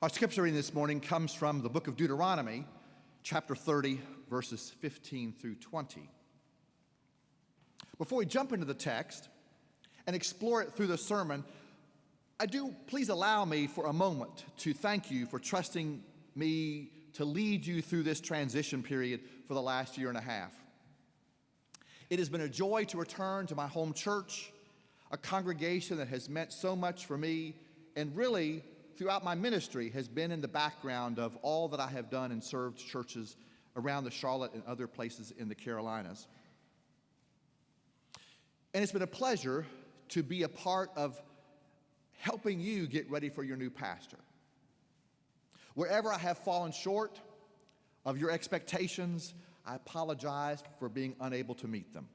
Our scripture reading this morning comes from the book of Deuteronomy, chapter 30, verses 15 through 20. Before we jump into the text and explore it through the sermon, please allow me for a moment to thank you for trusting me to lead you through this transition period for the last year and a half. It has been a joy to return to my home church, a congregation that has meant so much for me and really throughout my ministry has been in the background of all that I have done and served churches around the Charlotte and other places in the Carolinas. And it's been a pleasure to be a part of helping you get ready for your new pastor. Wherever I have fallen short of your expectations, I apologize for being unable to meet them.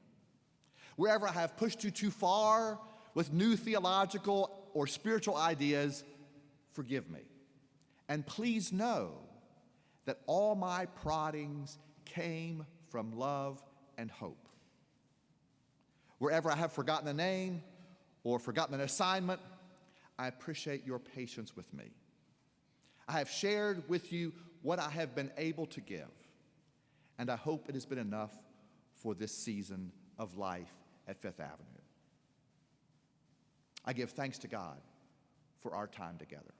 Wherever I have pushed you too far with new theological or spiritual ideas, forgive me. And please know that all my proddings came from love and hope. Wherever I have forgotten a name or forgotten an assignment, I appreciate your patience with me. I have shared with you what I have been able to give, and I hope it has been enough for this season of life at Fifth Avenue. I give thanks to God for our time together.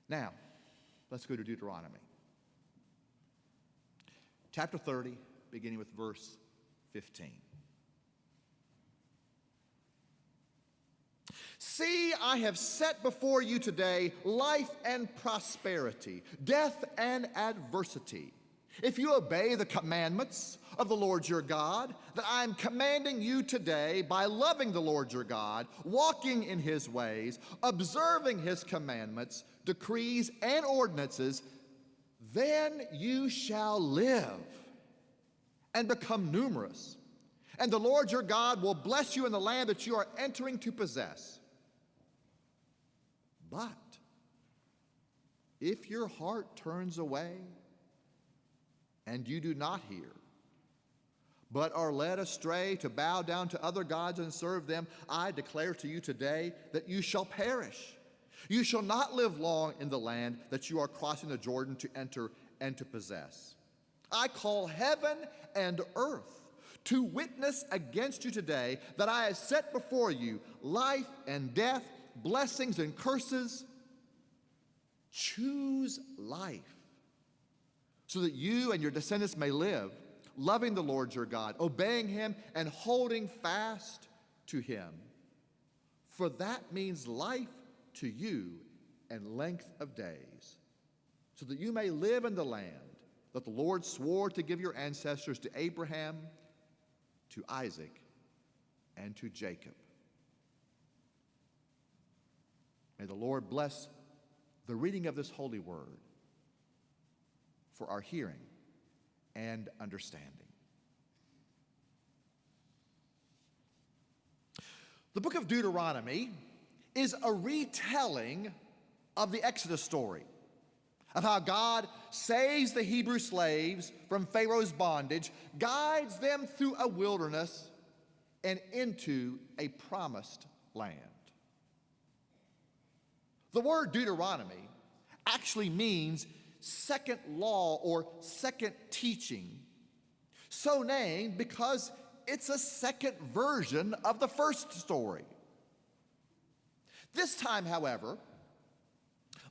Now, let's go to Deuteronomy. Chapter 30, beginning with verse 15. See, I have set before you today life and prosperity, death and adversity. If you obey the commandments of the Lord your God that I am commanding you today by loving the Lord your God, walking in his ways, observing his commandments, decrees, and ordinances, then you shall live and become numerous. And the Lord your God will bless you in the land that you are entering to possess. But if your heart turns away and you do not hear, but are led astray to bow down to other gods and serve them, I declare to you today that you shall perish. You shall not live long in the land that you are crossing the Jordan to enter and to possess. I call heaven and earth to witness against you today that I have set before you life and death, blessings and curses. Choose life so that you and your descendants may live, loving the Lord your God, obeying him and holding fast to him. For that means life to you and length of days, so that you may live in the land that the Lord swore to give your ancestors, to Abraham, to Isaac, and to Jacob. May the Lord bless the reading of this holy word for our hearing and understanding. The book of Deuteronomy is a retelling of the Exodus story, of how God saves the Hebrew slaves from Pharaoh's bondage, guides them through a wilderness and into a promised land. The word Deuteronomy actually means second law or second teaching, so named because it's a second version of the first story. This time, however,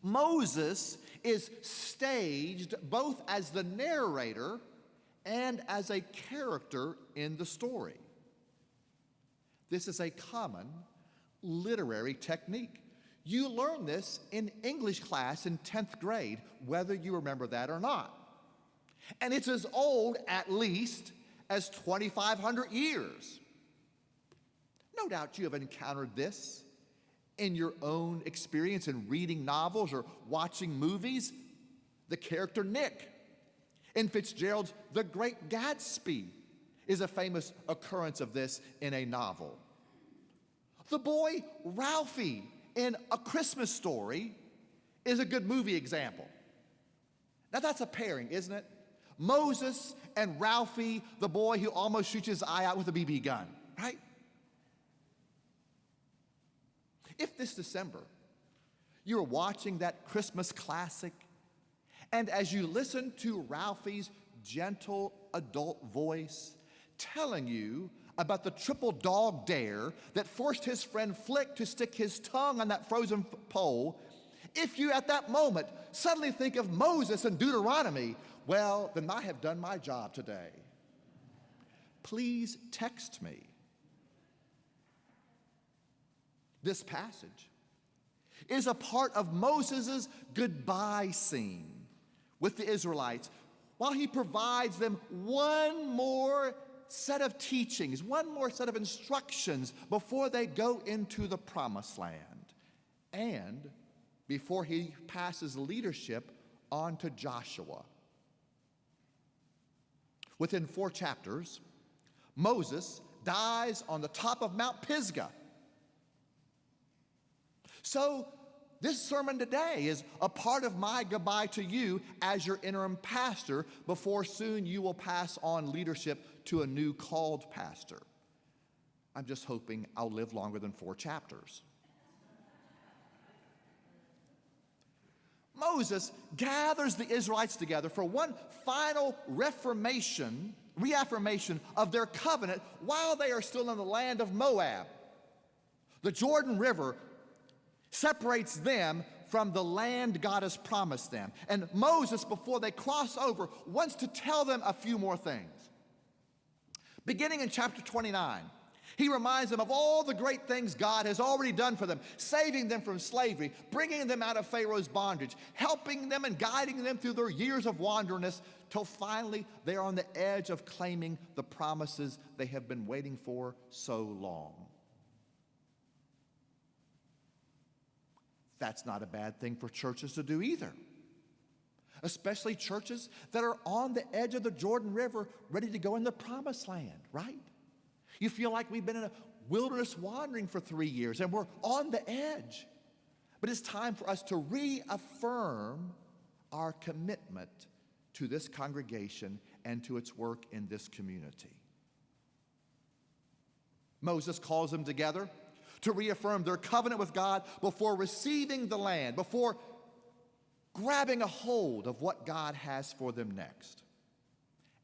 Moses is staged both as the narrator and as a character in the story. This is a common literary technique. You learn this in English class in 10th grade, whether you remember that or not. And it's as old, at least, as 2,500 years. No doubt you have encountered this in your own experience in reading novels or watching movies. The character Nick in Fitzgerald's The Great Gatsby is a famous occurrence of this in a novel. The boy Ralphie in A Christmas Story is a good movie example. Now that's a pairing, isn't it? Moses and Ralphie, the boy who almost shoots his eye out with a BB gun, right? If this December You're watching that Christmas classic, and as you listen to Ralphie's gentle adult voice telling you about the triple dog dare that forced his friend Flick to stick his tongue on that frozen pole, if you at that moment suddenly think of Moses and Deuteronomy, well, then I have done my job today. Please text me. This passage is a part of Moses' goodbye scene with the Israelites while he provides them one more set of teachings, one more set of instructions before they go into the promised land and before he passes leadership on to Joshua. Within 4 chapters, Moses dies on the top of Mount Pisgah. So this sermon today is a part of my goodbye to you as your interim pastor before soon you will pass on leadership to a new called pastor. I'm just hoping I'll live longer than 4 chapters. Moses gathers the Israelites together for one final reaffirmation of their covenant while they are still in the land of Moab. The Jordan River separates them from the land God has promised them. And Moses, before they cross over, wants to tell them a few more things. Beginning in chapter 29, he reminds them of all the great things God has already done for them, saving them from slavery, bringing them out of Pharaoh's bondage, helping them and guiding them through their years of wanderness, till finally they are on the edge of claiming the promises they have been waiting for so long. That's not a bad thing for churches to do either, especially churches that are on the edge of the Jordan River ready to go in the promised land, right? You feel like we've been in a wilderness wandering for 3 years and we're on the edge. But it's time for us to reaffirm our commitment to this congregation and to its work in this community. Moses calls them together to reaffirm their covenant with God before receiving the land, before grabbing a hold of what God has for them next.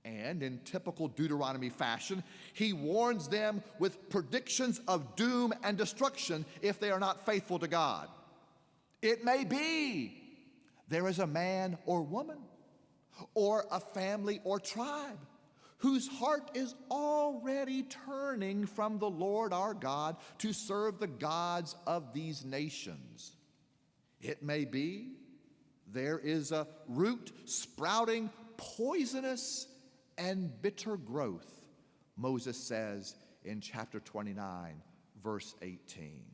And in typical Deuteronomy fashion, he warns them with predictions of doom and destruction if they are not faithful to God. It may be there is a man or woman or a family or tribe whose heart is already turning from the Lord our God to serve the gods of these nations. It may be there is a root sprouting poisonous and bitter growth, Moses says in chapter 29, verse 18.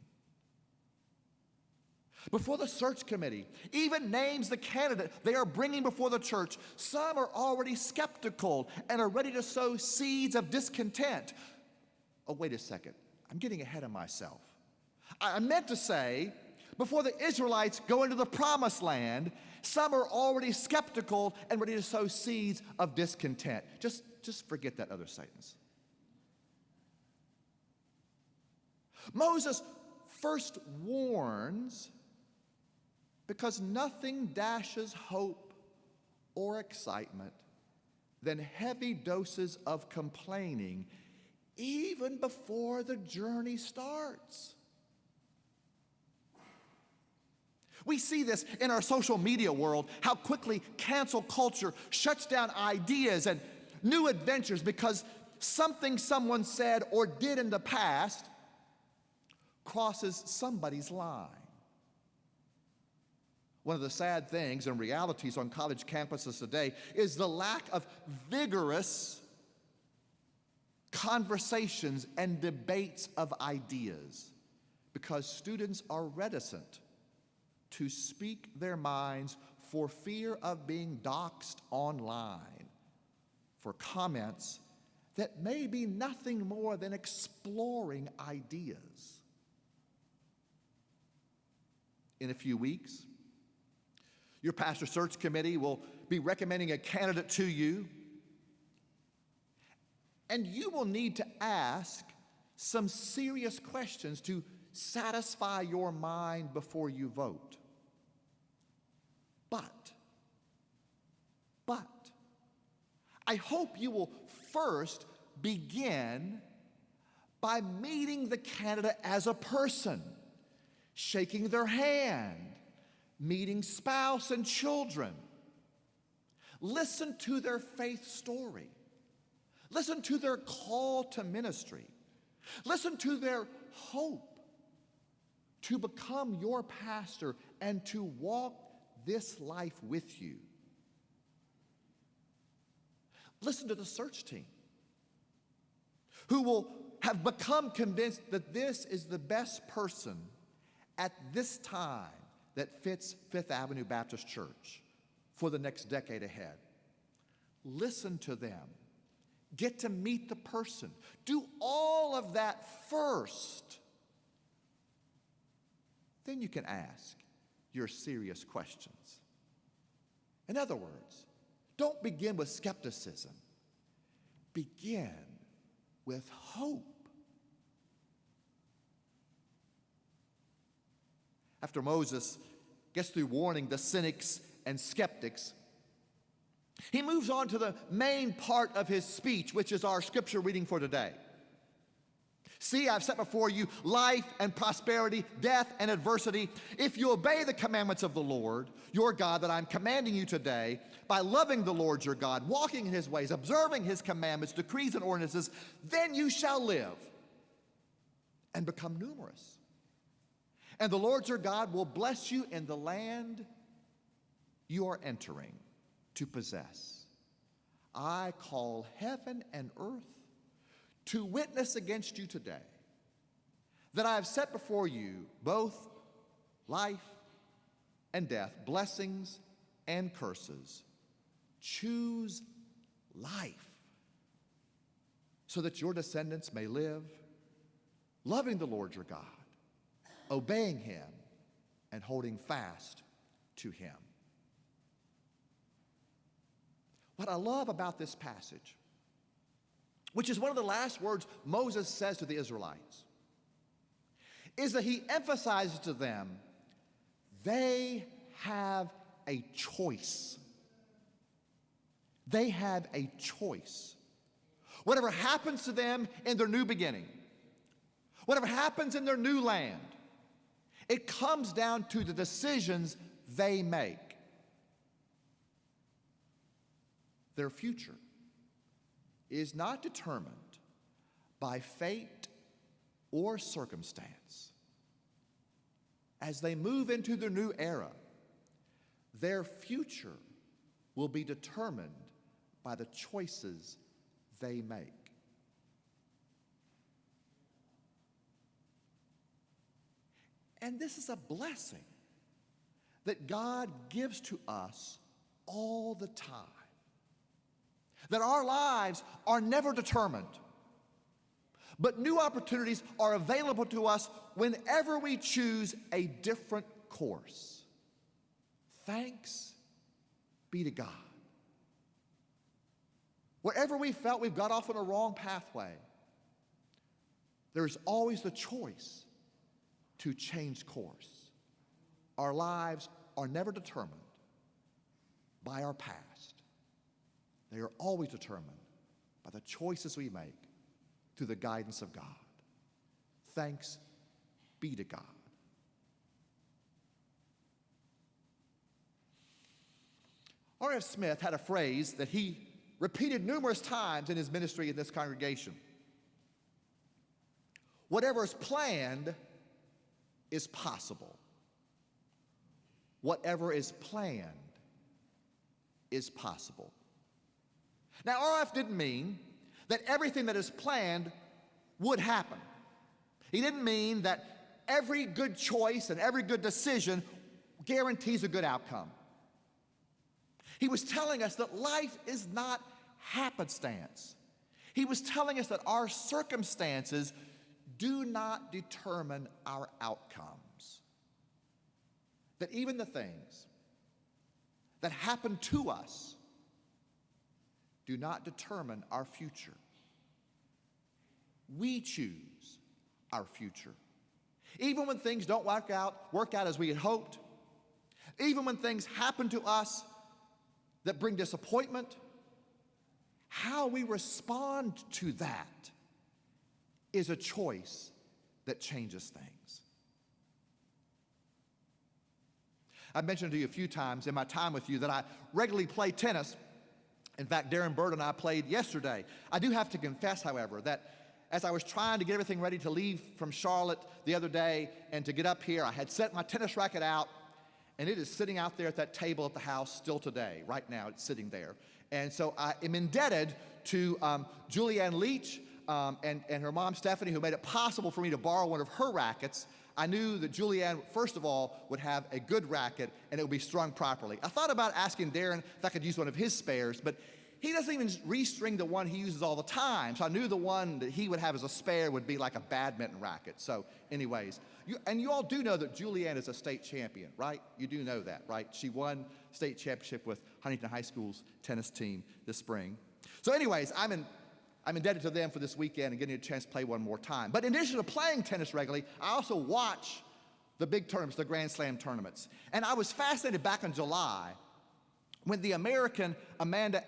Before the search committee even names the candidate they are bringing before the church, some are already skeptical and are ready to sow seeds of discontent. Oh, wait a second. I'm getting ahead of myself. I meant to say, before the Israelites go into the promised land, some are already skeptical and ready to sow seeds of discontent. Just forget that other sentence. Moses first warns because nothing dashes hope or excitement than heavy doses of complaining even before the journey starts. We see this in our social media world, how quickly cancel culture shuts down ideas and new adventures because something someone said or did in the past crosses somebody's line. One of the sad things and realities on college campuses today is the lack of vigorous conversations and debates of ideas because students are reticent to speak their minds for fear of being doxxed online for comments that may be nothing more than exploring ideas. In a few weeks, your pastor search committee will be recommending a candidate to you, and you will need to ask some serious questions to satisfy your mind before you vote. But I hope you will first begin by meeting the candidate as a person, shaking their hand, meeting spouse and children. Listen to their faith story. Listen to their call to ministry. Listen to their hope to become your pastor and to walk this life with you. Listen to the search team, who will have become convinced that this is the best person at this time that fits Fifth Avenue Baptist Church for the next decade ahead. Listen to them. Get to meet the person. Do all of that first. Then you can ask your serious questions. In other words, don't begin with skepticism. Begin with hope. After Moses gets through warning the cynics and skeptics, he moves on to the main part of his speech, which is our scripture reading for today. See, I've set before you life and prosperity, death and adversity. If you obey the commandments of the Lord, your God, that I'm commanding you today, by loving the Lord your God, walking in his ways, observing his commandments, decrees, and ordinances, then you shall live and become numerous. And the Lord your God will bless you in the land you are entering to possess. I call heaven and earth to witness against you today that I have set before you both life and death, blessings and curses. Choose life so that your descendants may live, loving the Lord your God, obeying him, and holding fast to him. What I love about this passage, which is one of the last words Moses says to the Israelites, is that he emphasizes to them they have a choice. They have a choice. Whatever happens to them in their new beginning, whatever happens in their new land, it comes down to the decisions they make. Their future is not determined by fate or circumstance. As they move into their new era, their future will be determined by the choices they make. And this is a blessing that God gives to us all the time. That our lives are never determined, but new opportunities are available to us whenever we choose a different course. Thanks be to God. Wherever we felt we've got off on a wrong pathway, there's always the choice to change course. Our lives are never determined by our past. They are always determined by the choices we make through the guidance of God. Thanks be to God. R.F. Smith had a phrase that he repeated numerous times in his ministry in this congregation. Whatever is planned is possible. Whatever is planned is possible. Now, R.F. didn't mean that everything that is planned would happen. He didn't mean that every good choice and every good decision guarantees a good outcome. He was telling us that life is not happenstance. He was telling us that our circumstances do not determine our outcomes. That even the things that happen to us do not determine our future. We choose our future. Even when things don't work out as we had hoped, even when things happen to us that bring disappointment, how we respond to that is a choice that changes things. I've mentioned to you a few times in my time with you that I regularly play tennis. In fact, Darren Bird and I played yesterday. I do have to confess, however, that as I was trying to get everything ready to leave from Charlotte the other day and to get up here, I had set my tennis racket out, and it is sitting out there at that table at the house still today. Right now, it's sitting there. And so I am indebted to Julianne Leach and her mom, Stephanie, who made it possible for me to borrow one of her rackets. I knew that Julianne, first of all, would have a good racket and it would be strung properly. I thought about asking Darren if I could use one of his spares, but he doesn't even restring the one he uses all the time. So I knew the one that he would have as a spare would be like a badminton racket. So anyways, you all do know that Julianne is a state champion, right? You do know that, right? She won state championship with Huntington High School's tennis team this spring. So anyways, I'm indebted to them for this weekend and getting a chance to play one more time. But in addition to playing tennis regularly, I also watch the big tournaments, the Grand Slam tournaments. And I was fascinated back in July when the American Amanda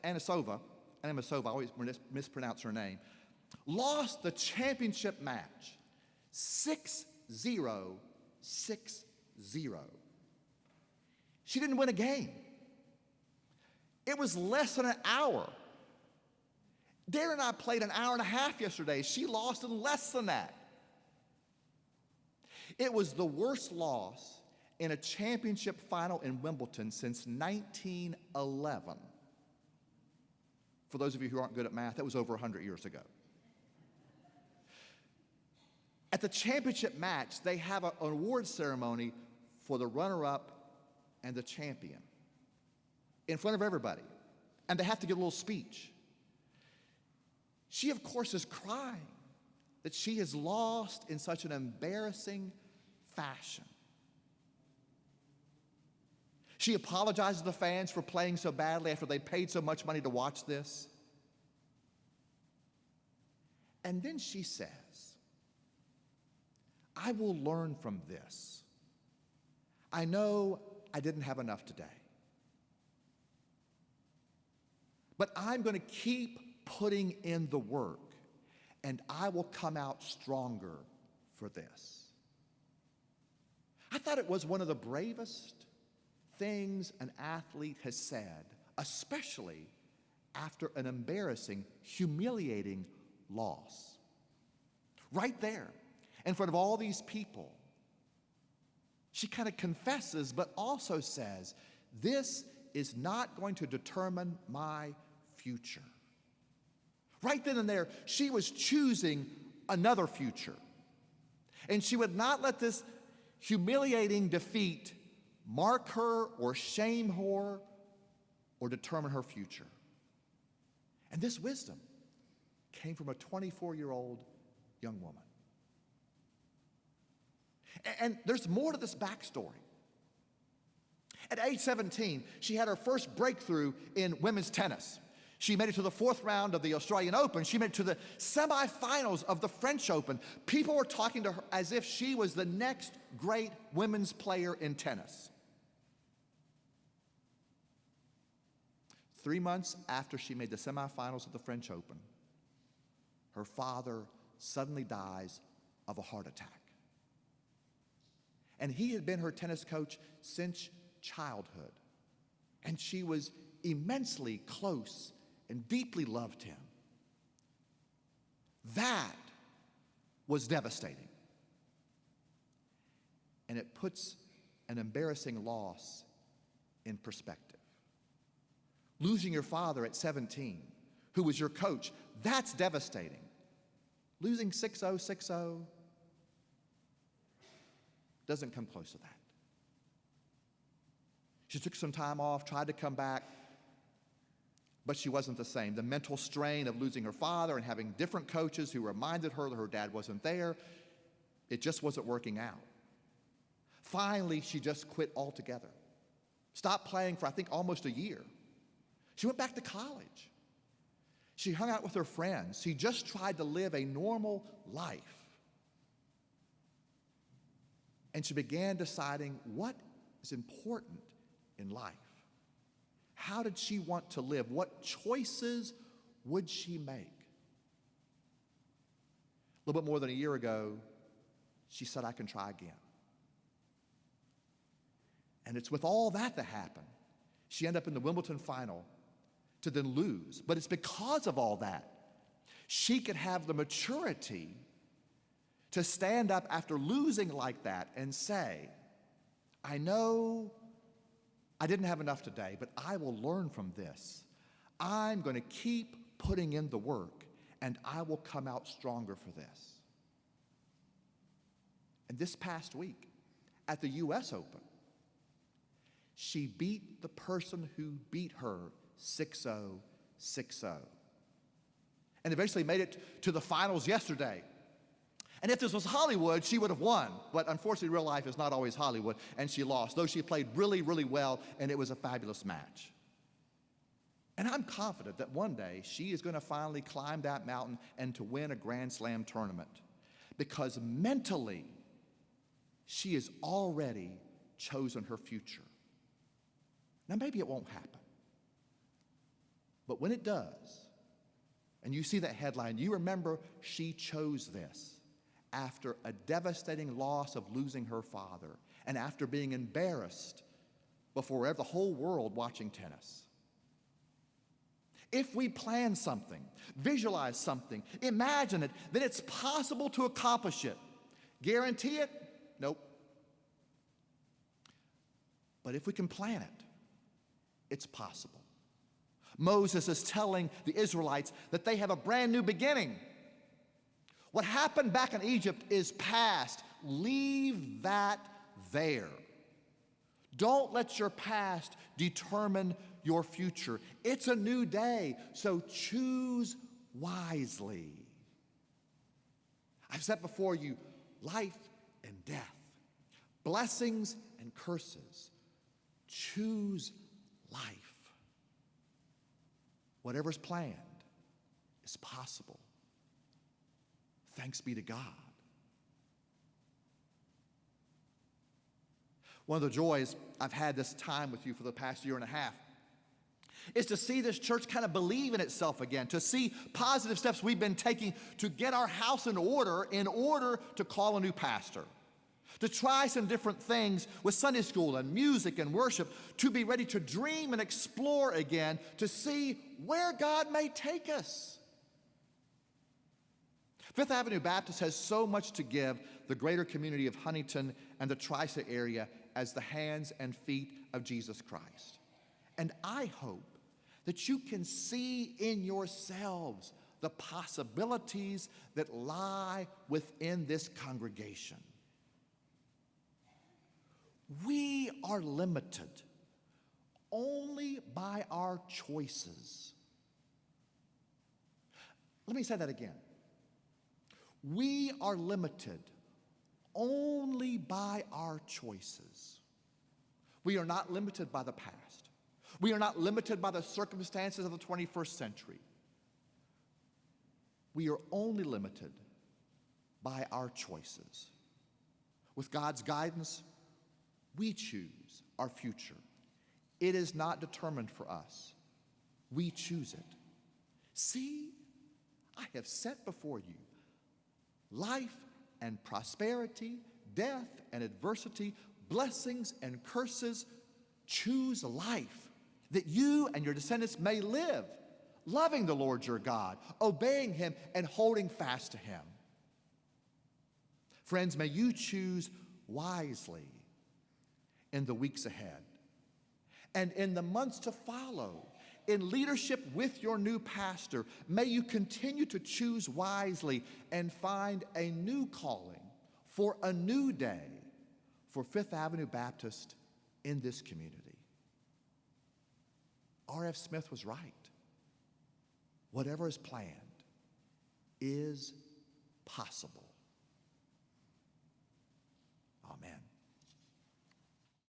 Anisova, I always mispronounce her name, lost the championship match 6-0, 6-0. She didn't win a game. It was less than an hour. Darren and I played an hour and a half yesterday. She lost in less than that. It was the worst loss in a championship final in Wimbledon since 1911. For those of you who aren't good at math, that was over 100 years ago. At the championship match, they have an award ceremony for the runner-up and the champion in front of everybody. And they have to give a little speech. She, of course, is crying that she has lost in such an embarrassing fashion. She apologizes to the fans for playing so badly after they paid so much money to watch this. And then she says, I will learn from this. I know I didn't have enough today. But I'm going to keep putting in the work, and I will come out stronger for this. I thought it was one of the bravest things an athlete has said, especially after an embarrassing, humiliating loss. Right there, in front of all these people, she kind of confesses, but also says, this is not going to determine my future. Right then and there, she was choosing another future. And she would not let this humiliating defeat mark her or shame her or determine her future. And this wisdom came from a 24-year-old young woman. And there's more to this backstory. At age 17, she had her first breakthrough in women's tennis. She made it to the fourth round of the Australian Open. She made it to the semifinals of the French Open. People were talking to her as if she was the next great women's player in tennis. 3 months after she made the semifinals of the French Open, her father suddenly dies of a heart attack. And he had been her tennis coach since childhood. And she was immensely close and deeply loved him. That was devastating. And it puts an embarrassing loss in perspective. Losing your father at 17, who was your coach, that's devastating. Losing 6-0, 6-0 doesn't come close to that. She took some time off, tried to come back, but she wasn't the same. The mental strain of losing her father and having different coaches who reminded her that her dad wasn't there, it just wasn't working out. Finally, she just quit altogether. Stopped playing for, I think, almost a year. She went back to college. She hung out with her friends. She just tried to live a normal life. And she began deciding what is important in life. How did she want to live? What choices would she make? A little bit more than a year ago, she said, I can try again. And it's with all that happened, she ended up in the Wimbledon final to then lose. But it's because of all that, she could have the maturity to stand up after losing like that and say, I know I didn't have enough today, but I will learn from this. I'm going to keep putting in the work, and I will come out stronger for this. And this past week, at the U.S. Open, she beat the person who beat her 6-0, 6-0. And eventually made it to the finals yesterday. And if this was Hollywood, she would have won. But unfortunately, real life is not always Hollywood, and she lost, though she played really, really well, and it was a fabulous match. And I'm confident that one day she is going to finally climb that mountain and to win a Grand Slam tournament. Because mentally, she has already chosen her future. Now, maybe it won't happen. But when it does, and you see that headline, you remember she chose this after a devastating loss of losing her father and after being embarrassed before the whole world watching tennis. If we plan something, visualize something, imagine it, then it's possible to accomplish it. Guarantee it? Nope. But if we can plan it, it's possible. Moses is telling the Israelites that they have a brand new beginning. What happened back in Egypt is past. Leave that there. Don't let your past determine your future. It's a new day, so choose wisely. I've set before you life and death, blessings and curses. Choose life. Whatever's planned is possible. Thanks be to God. One of the joys I've had this time with you for the past year and a half is to see this church kind of believe in itself again, to see positive steps we've been taking to get our house in order to call a new pastor, to try some different things with Sunday school and music and worship, to be ready to dream and explore again, to see where God may take us. Fifth Avenue Baptist has so much to give the greater community of Huntington and the Tri-State area as the hands and feet of Jesus Christ. And I hope that you can see in yourselves the possibilities that lie within this congregation. We are limited only by our choices. Let me say that again. We are limited only by our choices. We are not limited by the past. We are not limited by the circumstances of the 21st century. We are only limited by our choices. With God's guidance, we choose our future. It is not determined for us. We choose it. See, I have set before you life and prosperity, death and adversity, blessings and curses. Choose life that you and your descendants may live, loving the Lord your God, obeying him and holding fast to him. Friends, may you choose wisely in the weeks ahead and in the months to follow. In leadership with your new pastor, may you continue to choose wisely and find a new calling for a new day for Fifth Avenue Baptist in this community. R.F. Smith was right. Whatever is planned is possible. Amen.